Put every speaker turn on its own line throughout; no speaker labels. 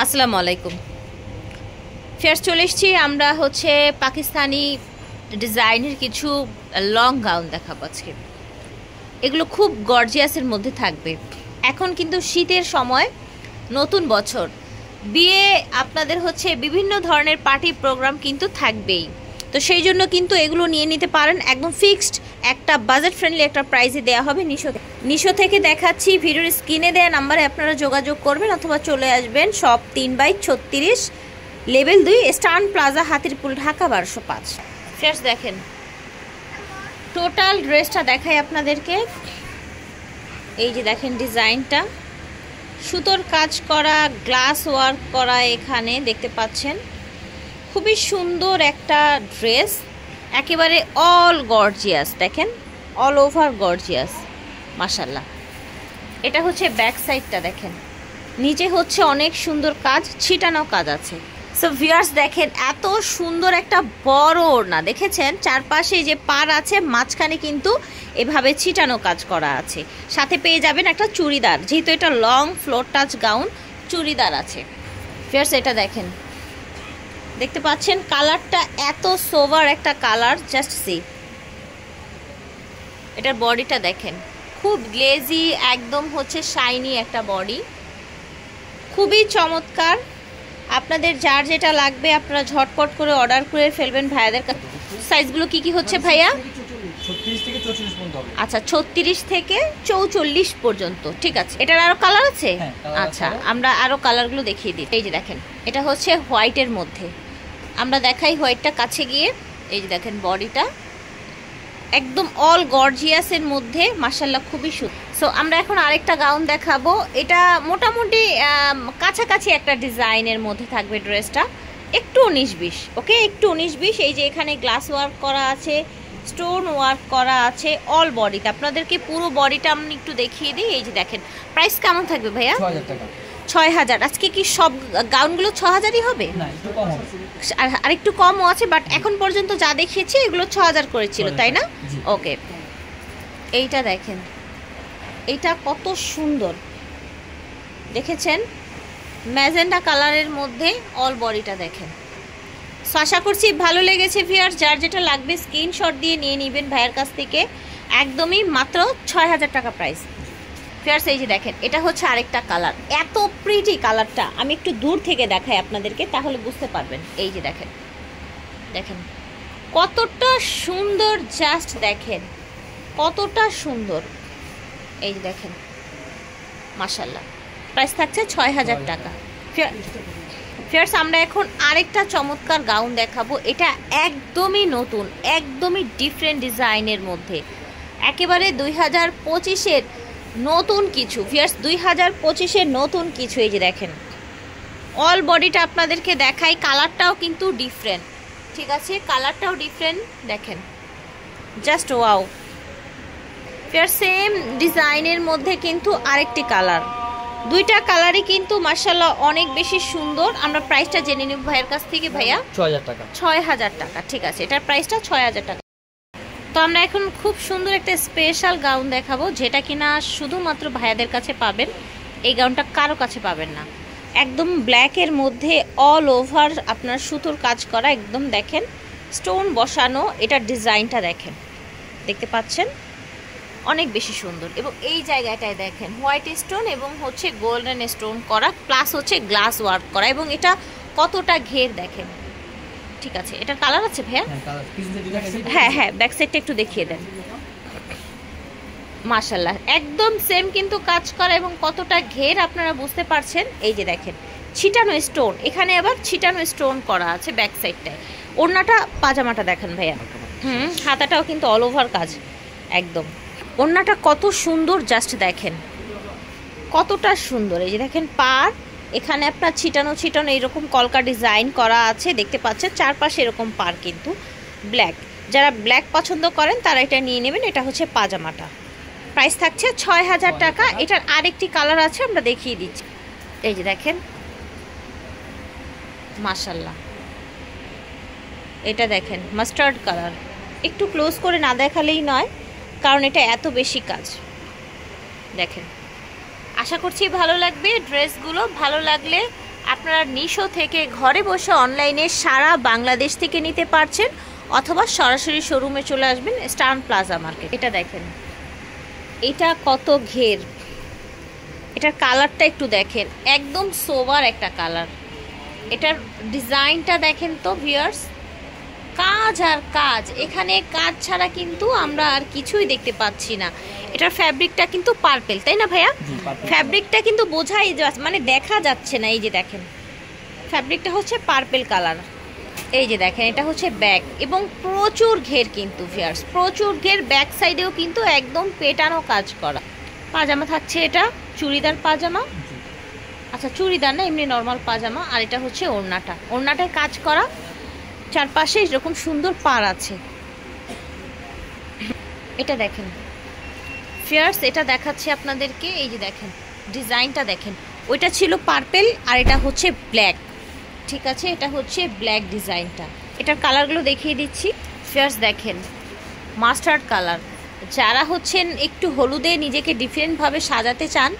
আসসালামু আলাইকুম। ফের চলে এসেছি আমরা পাকিস্তানি ডিজাইনের কিছু লং গাউন দেখাবো আজকে। এগুলো খুব গর্জিয়াসের মধ্যে থাকবে। এখন কিন্তু শীতের সময়, নতুন বছর, বিয়ে, আপনাদের বিভিন্ন ধরনের পার্টি প্রোগ্রাম কিন্তু থাকবেই। তো সেই জন্য কিন্তু এগুলো নিয়ে নিতে পারেন। একদম ফিক্সড একটা বাজেট ফ্রেন্ডলি একটা প্রাইসে দেওয়া হবে নিশো থেকে দেখাচ্ছি। ভিডিওর স্ক্রিনে দেওয়া নাম্বারে আপনারা যোগাযোগ করবেন অথবা চলে আসবেন shop 3/36 level 2 Stern Plaza Hatirpool Dhaka 1205। Friends দেখেন টোটাল ড্রেসটা দেখাই আপনাদেরকে। এই যে দেখেন ডিজাইনটা, সুতোর কাজ করা, গ্লাস ওয়ার্ক করা, এখানে দেখতে পাচ্ছেন খুবই সুন্দর একটা ড্রেস, একেবারে অল গর্জিয়াস। দেখেন অল ওভার গর্জিয়াস, মাশাল্লাহ। এটা ব্যাক সাইডটা দেখেন, নিচে অনেক সুন্দর কাজ, ছিটানো কাজ আছে। সো ভিউয়ার্স দেখেন এত সুন্দর একটা বড় ওড়না, দেখেছেন চারপাশে যে পার আছে, মাঝখানে কিন্তু এভাবে ছিটানো কাজ করা আছে। সাথে পেয়ে যাবেন একটা চুড়িদার, যেহেতু এটা long floor touch gown, churidar আছে। ভিউয়ার্স এটা দেখেন, দেখতে পাচ্ছেন কালারটা এত সোভার একটা কালার, জাস্ট সি। এটার বডিটা দেখেন, খুব গ্লেজি, একদম শাইনি একটা বডি, খুবই চমৎকার। আপনাদের যার যেটা লাগবে আপনারা ঝটপট করে অর্ডার করে ফেলবেন ভাইয়াদের কাছে। সাইজগুলো কি কি হচ্ছে ভাইয়া?
36 থেকে 44 পর্যন্ত হবে।
আচ্ছা 36 থেকে 44 পর্যন্ত, ঠিক আছে। এটার আরো কালার আছে? আচ্ছা আমরা আরো কালারগুলো দেখিয়ে দিই। এই যে দেখেন এটা হোয়াইটের মধ্যে, আমরা দেখাই হোয়াইটটা কাছে গিয়ে। এই যে দেখেন বডিটা একদম অল গর্জিয়াসের মধ্যে, মাশাআল্লাহ খুবই সুন্দর। সো আমরা এখন আরেকটা গাউন দেখাবো। এটা মোটামুটি কাছাকাছি একটা ডিজাইনের মধ্যে থাকবে ড্রেসটা, একটু 19-20। ওকে, একটু 19-20। এই যে এখানে গ্লাস ওয়ার্ক করা আছে, স্টোন ওয়ার্ক করা আছে অল বডিতে। আপনাদেরকে পুরো বডিটা আমি একটু দেখিয়ে দিই। এই যে দেখেন প্রাইস কেমন থাকবে ভাইয়া?
6000 টাকা।
6000। আজকে কি সব গাউনগুলো 6000ই হবে?
না, একটু কম হবে।
আর একটু কমও আছে, বাট এখন পর্যন্ত যা দেখিয়েছি এগুলো 6000 করেছিল, তাই না? ওকে, এইটা দেখেন, এইটা কত সুন্দর, দেখেছেন ম্যাজেন্ডা কালারের মধ্যে অল বডিটা দেখেন। আশা করছি ভালো লেগেছে ভিউয়ার্স। যার যেটা লাগবে স্ক্রিনশট দিয়ে নিয়ে নেবেন ভাইয়ের কাছ থেকে, একদমই মাত্র 6000 টাকা প্রাইস। ভিউয়ার্স এই যে দেখেন এটা আরেকটা কালার, এত প্রিটি কালারটা, আমি একটু দূর থেকে দেখাই আপনাদেরকে তাহলে বুঝতে পারবেন। এই যে দেখেন, দেখেন কতটা সুন্দর, জাস্ট দেখেন কতটা সুন্দর। এই যে দেখেন মাশাআল্লাহ, প্রাইস থাকছে 6000 টাকা। ফিয়ার্স আমরা এখন আরেকটা চমৎকার গাউন দেখাবো। এটা একদমই নতুন, একদমই ডিফারেন্ট ডিজাইনের মধ্যে, একেবারে 2025-এর নতুন কিছু। ফিয়ার্স 2025-এর নতুন কিছু। এই যে দেখেন অল বডিটা আপনাদেরকে দেখাই, কালারটাও কিন্তু ডিফারেন্ট, ঠিক আছে, কালারটাও ডিফারেন্ট। দেখেন জাস্ট ওয়াও। ফিয়ার্স সেম ডিজাইনের মধ্যে কিন্তু আরেকটি কালার, দুইটা কালারই কিন্তু মাশাআল্লাহ অনেক বেশি সুন্দর। আমরা প্রাইসটা জেনে নেব ভাইয়ের কাছ থেকে। ভাইয়া
6000 টাকা।
6000 টাকা, ঠিক আছে, এটার প্রাইসটা 6000 টাকা। তো আমরা এখন খুব সুন্দর একটা স্পেশাল গাউন দেখাবো, যেটা কিনা শুধুমাত্র ভাইয়াদের কাছে পাবেন। এই গাউনটা কারো কাছে পাবেন না। একদম ব্ল্যাকের মধ্যে অল ওভার আপনার সুতোর কাজ করা, একদম দেখেন স্টোন বসানো। এটার ডিজাইনটা দেখেন, দেখতে পাচ্ছেন অনেক বেশি সুন্দর। এবং এই জায়গাটায় দেখেন হোয়াইট স্টোন এবং গোল্ডেন স্টোন করা, প্লাস গ্লাস ওয়ার্ক করা, এবং এটা কতটা ঘের দেখেন, ঠিক আছে। এটার কালার আছে ভাইয়া? হ্যাঁ হ্যাঁ, ব্যাক সাইডটা একটু দেখিয়ে দেন। মাশাআল্লাহ একদম সেম কিন্তু কাজ করা, এবং কতটা ঘের আপনারা বুঝতে পারছেন। এই যে দেখেন ছিটানো স্টোন, এখানে আবার ছিটানো স্টোন করা আছে ব্যাক সাইডটায়। ওড়নাটা, পাজামাটা দেখেন ভাইয়া, হাতাটাও কিন্তু অল ওভার কাজ একদম। ওড়নাটা কত সুন্দর, জাস্ট দেখেন কতটা সুন্দর। এই যে দেখেন পার, এখানে আপনার ছিটানো ছিটানো এরকম কলকা ডিজাইন করা আছে, দেখতে পাচ্ছেন চারপাশে এরকম পার কিন্তু ব্ল্যাক। যারা ব্ল্যাক পছন্দ করেন তারা এটা নিয়ে নেবেন। এটা পাজামাটা, প্রাইস থাকছে 6000 টাকা। এটার আরেকটি কালার আছে, আমরা দেখিয়ে দিচ্ছি। এই যে দেখেন মাশাআল্লাহ, এটা দেখেন মাস্টার্ড কালার, একটু ক্লোজ করে না দেখালেই নয়, কারণ এটা এত বেশি কাজ। দেখেন আশা করছি ভালো লাগবে ড্রেসগুলো। ভালো লাগলে আপনারা নিশো থেকে ঘরে বসে অনলাইনে সারা বাংলাদেশ থেকে নিতে পারছেন, অথবা সরাসরি শোরুমে চলে আসবেন স্টার প্লাজা মার্কেট। এটা দেখেন, এটা কত ঘের, এটার কালারটা একটু দেখেন, একদম সোবার একটা কালার। এটার ডিজাইনটা দেখেন তো ভিউয়ার্স, কাজ আর কাজ, এখানে কাজ ছাড়া কিন্তু আমরা আর কিছুই দেখতে পাচ্ছি না। এটার ফ্যাব্রিকটা কিন্তু পার্পেল, তাই না ভাইয়া? ফ্যাব্রিকটা কিন্তু বোঝাই মানে দেখা যাচ্ছে না। এই যে দেখেন, ফ্যাব্রিকটা হচ্ছে পার্পেল কালার। এই যে দেখেন, এটা হচ্ছে ব্যাক, এবং প্রচুর ঘের কিন্তু ভিউয়ার্স, প্রচুর ঘের। ব্যাক সাইডেও কিন্তু একদম পেটানো কাজ করা। পাজামা থাকছে, এটা চুড়িদার পাজামা। আচ্ছা, চুড়িদার না, এমনি নর্মাল পাজামা। আর এটা হচ্ছে ওড়নাটা, ওড়নাটায় কাজ করা, চারপাশে এরকম সুন্দর পার আছে। এটা দেখেন ফিয়ার্স, এটা দেখাচ্ছি আপনাদেরকে। এই যে দেখেন ডিজাইনটা দেখেন, ওইটা ছিল পার্পেল আর এটা হচ্ছে ব্ল্যাক। ঠিক আছে, এটা হচ্ছে ব্ল্যাক ডিজাইনটা। এটার কালারগুলো দেখিয়ে দিচ্ছি ফিয়ার্স। দেখেন মাস্টার্ড কালার, যারা হচ্ছেন একটু হলুদে নিজেকে ডিফারেন্টভাবে সাজাতে চান,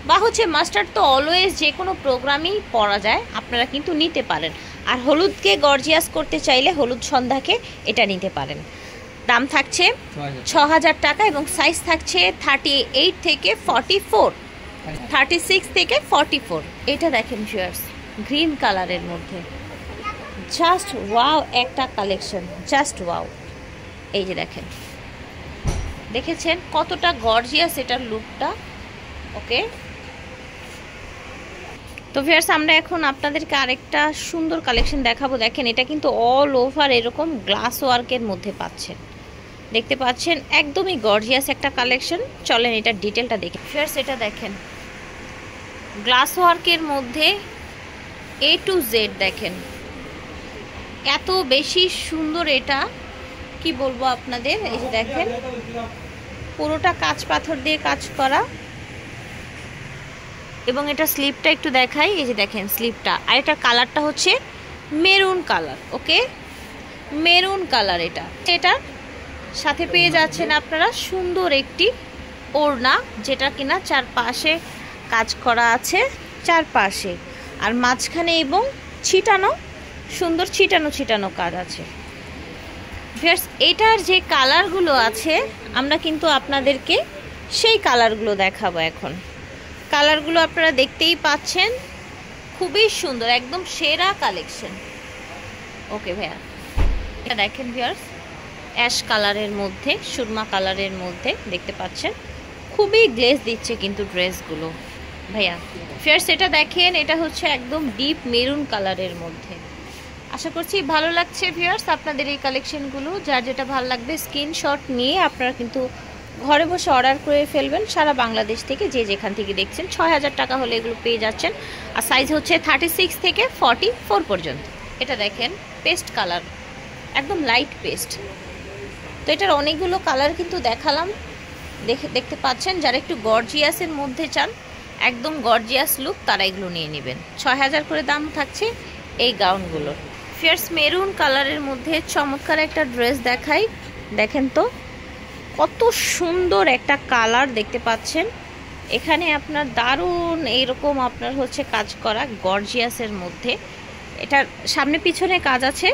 বা হচ্ছে মাস্টার্ড তো অলওয়েজ যে কোনো প্রোগ্রামেই পরা যায়, আপনারা কিন্তু নিতে পারেন। আর হলুদকে গর্জিয়াস করতে চাইলে হলুদ সন্ধ্যাকে এটা নিতে পারেন। দাম থাকছে ৬,০০০ টাকা এবং সাইজ থাকছে 38 থেকে 44, 36 থেকে 44। এটা দেখেন ভিউয়ার্স, গ্রিন কালারের মধ্যে জাস্ট ওয়াও একটা কালেকশন, জাস্ট ওয়াও। এই যে দেখেন, দেখেছেন কতটা গর্জিয়াস এটার লুকটা। ওকে, তো ভিউয়ার্স আমরা এখন আপনাদেরকে আরেকটা সুন্দর কালেকশন দেখাবো। দেখেন, এটা কিন্তু অল ওভার এরকম গ্লাস ওয়ার্কের মধ্যে পাচ্ছেন, দেখতে পাচ্ছেন, একদমই গর্জিয়াস একটা কালেকশন। চলেন এটার ডিটেলটা দেখি ভিউয়ার্স। এটা দেখেন গ্লাস ওয়ার্কের মধ্যে A to Z, দেখেন এত বেশি সুন্দর, এটা কি বলবো আপনাদের। এই যে দেখেন পুরোটা কাঁচ পাথর দিয়ে কাজ করা, এবং এটা স্লিপটা একটু দেখাই। এই যে দেখেন স্লিপটা, আর এটার কালারটা হচ্ছে মেরুন কালার। ওকে, মেরুন কালার। এটার সাথে পেয়ে যাচ্ছেন আপনারা সুন্দর একটি ওড়না, যেটা কিনা চারপাশে কাজ করা আছে, চারপাশে আর মাঝখানে, এবং ছিটানো, সুন্দর ছিটানো ছিটানো কাজ আছে। এটার যে কালারগুলো আছে, আমরা কিন্তু আপনাদেরকে সেই কালারগুলো দেখাবো এখন। কালারগুলো আপনারা দেখতেই পাচ্ছেন, খুবই সুন্দর, একদম সেরা কালেকশন। ওকে ভাইয়া, এটা দেখেন ভিউয়ার্স, অ্যাশ কালারের মধ্যে, সুরমা কালারের মধ্যে দেখতে পাচ্ছেন, খুবই গ্লেজ দিচ্ছে কিন্তু ড্রেসগুলো ভাইয়া। ভিউয়ার্স এটা দেখেন, এটা হচ্ছে একদম ডিপ মেরুন কালারের মধ্যে। আশা করছি ভালো লাগছে ভিউয়ার্স আপনাদের এই কালেকশনগুলো। যার যেটা ভালো লাগবে স্ক্রিনশট নিয়ে আপনারা কিন্তু ঘরে বসে অর্ডার করে ফেলবেন। সারা বাংলাদেশ থেকে যে যেখান থেকে দেখছেন ৬,০০০ টাকা হলে এগুলো পেয়ে যাচ্ছেন। আর সাইজ হচ্ছে 36 থেকে 44 পর্যন্ত। এটা দেখেন পেস্ট কালার, একদম লাইট পেস্ট। তো এটার অনেকগুলো কালার কিন্তু দেখালাম, দেখতে পাচ্ছেন। যারা একটু গর্জিয়াসের মধ্যে চান, একদম গর্জিয়াস লুক, তারা এগুলো নিয়ে নেবেন। ৬,০০০ করে দাম থাকছে এই গাউনগুলোর। ফিয়ার্স মেরুন কালারের মধ্যে চমৎকার একটা ড্রেস দেখাই। দেখেন তো কত সুন্দর একটা কালার দেখতে পাচ্ছেন। এখানে আপনার দারুণ এইরকম আপনার হচ্ছে কাজ করা গর্জিয়াসের মধ্যে। এটার সামনে পিছনে কাজ আছে,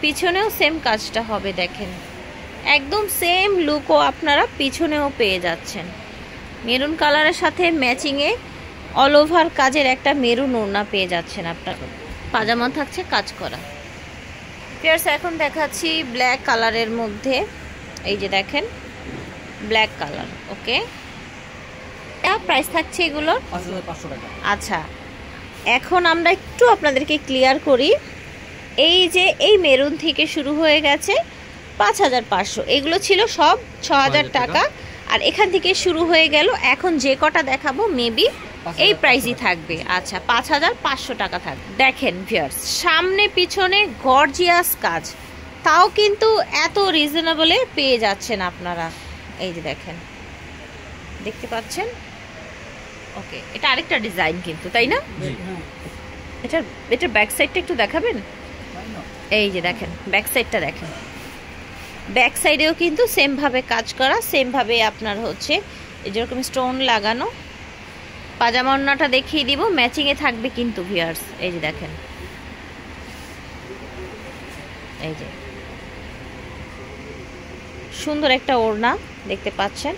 পিছনেও সেম কাজটা হবে। দেখেন একদম সেম লুকও আপনারা পিছনেও পেয়ে যাচ্ছেন। মেরুন কালারের সাথে ম্যাচিংয়ে অল ওভার কাজের একটা মেরুন ওড়না পেয়ে যাচ্ছেন আপনারা। পাজামা থাকছে কাজ করা। ফিয়ার্স এখন দেখাচ্ছি ব্ল্যাক কালারের মধ্যে। এই যে দেখেন ব্ল্যাক কালার। ওকে, প্রাইস থাকছে এগুলোর
৫,৫০০ টাকা।
আচ্ছা, এখন আমরা একটু আপনাদেরকে ক্লিয়ার করি। এই যে এই মেরুন থেকে শুরু হয়ে গেছে ৫,৫০০, এগুলো ছিল সব ৬,০০০ টাকা। আর এখান থেকে শুরু হয়ে গেল, এখন যে কটা দেখাবো মেবি এই প্রাইসই থাকবে। আচ্ছা, ৫,৫০০ টাকা থাকবে। দেখেন ভিউয়ার্স সামনে পিছনে গর্জিয়াস কাজ, তাও কিন্তু এত রিজনেবলে পেয়ে যাচ্ছেন আপনারা। এই যে দেখেন, দেখতে পাচ্ছেন। ওকে, এটা আরেকটা ডিজাইন কিন্তু, তাই না? এটার ব্যাক সাইডটা একটু দেখাবেন। এই যে দেখেন ব্যাক সাইডটা দেখেন, ব্যাক সাইডেও কিন্তু সেম ভাবে কাজ করা, সেম ভাবে আপনার হচ্ছে যেরকম স্টোন লাগানো। পাজামা ওড়নাটা দেখিয়ে দিব, ম্যাচিংয়ে থাকবে কিন্তু ভিউয়ার্স। এই যে দেখেন, এই যে সুন্দর একটা ওড়না দেখতে পাচ্ছেন,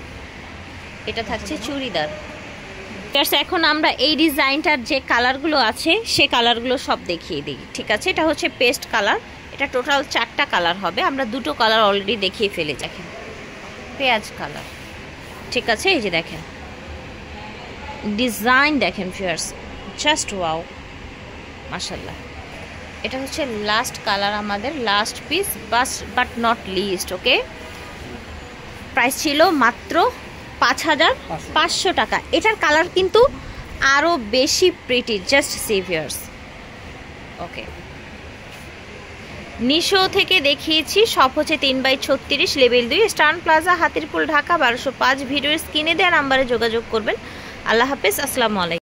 এটা থাকছে চুড়িদার। এখন আমরা এই ডিজাইনটার যে কালারগুলো আছে সে কালারগুলো সব দেখিয়ে দিই, ঠিক আছে? এটা হচ্ছে পেস্ট কালার, এটা টোটাল 4টা কালার হবে, আমরা 2টো কালার অলরেডি দেখিয়ে ফেলে। দেখেন পেঁয়াজ কালার, ঠিক আছে? এই যে দেখেন ডিজাইন, দেখেন ভিউয়ার্স, জাস্ট ওয়াও, মাশাআল্লাহ। এটা হচ্ছে লাস্ট কালার, আমাদের last piece, but not list. Okay, price ছিল মাত্র 5500 টাকা। এটার কালার কিন্তু আরও বেশি প্রিটি, জাস্ট সি ভিউয়ার্স। ওকে, নিশো থেকে দেখিয়েছি, সব হচ্ছে 3/36 লেভেল 2 স্টান প্লাজা, হাতিরপুল, ঢাকা 1205। ভিডিওর স্ক্রিনে দেওয়া নাম্বারে যোগাযোগ করবেন। আল্লাহ হাফেজ, আসসালামু আলাইকুম।